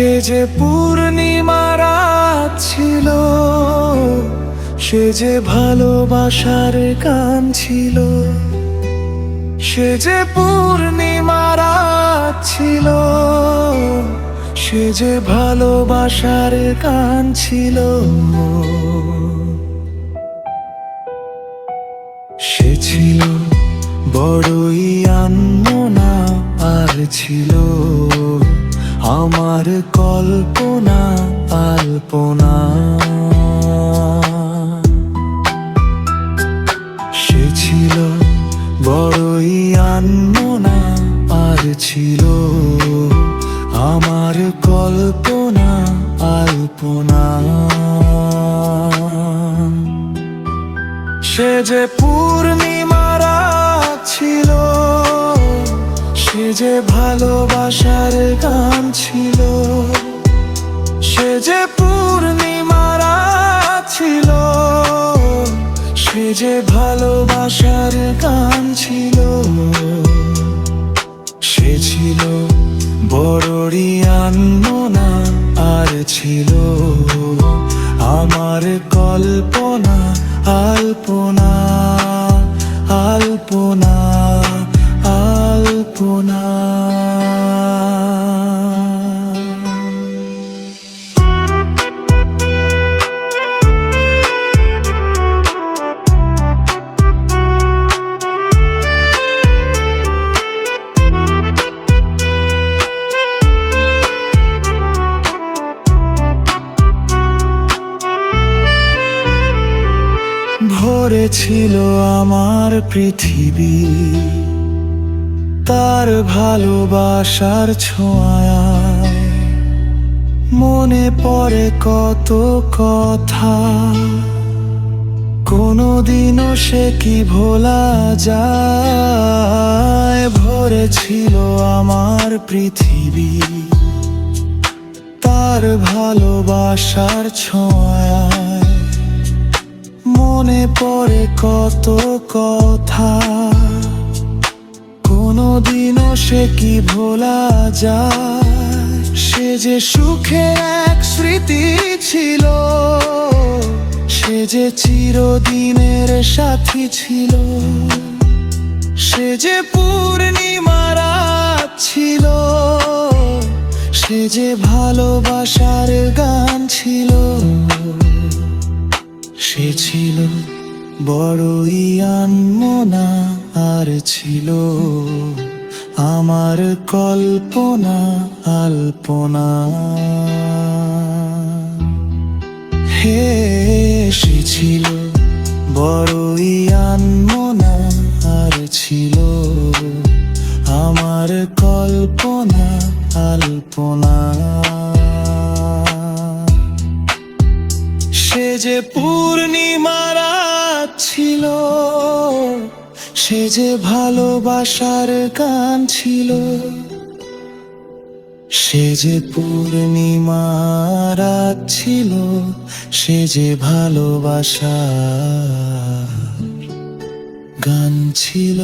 সে যে পূর্ণিমা রাত ছিল, সে যে ভালোবাসার গান ছিল। সে যে পূর্ণিমা রাত ছিল, সে যে ভালোবাসার গান ছিল। সে ছিল বড়ই আনমনা, আর ছিল আমার কল্পনা আলপনা। সে ছিল বড়ই আনমনা, আর ছিল আমার কল্পনা আলপনা। সে যে পূর্ণিমা রাত ছিল, সে যে ভালোবাসার গান ছিল। সে যে পূর্ণিমা রাত ছিল, সে যে ভালোবাসার গান ছিল। সে ছিল বড়ই আনমনা, আর ছিল আমার কল্পনা আলপনা আলপনা আলপনা। ভরে ছিল আমার পৃথিবী তার ভালোবাসার ছোঁয়ায়। মনে পড়ে কত কথা, কোনোদিনও সে কি ভোলা যায়। ভরে ছিল আমার পৃথিবী তার ভালোবাসার ছোঁয়ায়। মনে পড়ে কত কথা, কোনোদিনও সে কি ভোলা যায়। সে যে সুখের এক স্মৃতি ছিল, সে যে চিরদিনের সাথী ছিল। সে যে পূর্ণিমা রাত ছিল, সে যে ভালোবাসার গান ছিল। সে ছিল বড়ই আনমনা, আর ছিল আমার কল্পনা আলপনা। হে সে ছিল বড়ই আনমনা, আর ছিল আমার কল্পনা আলপনা। সে যে পূর্ণিমা রাত ছিল, সে যে ভালোবাসার গান ছিল। সে যে পূর্ণিমা রাত ছিল, সে যে ভালোবাসার গান ছিল।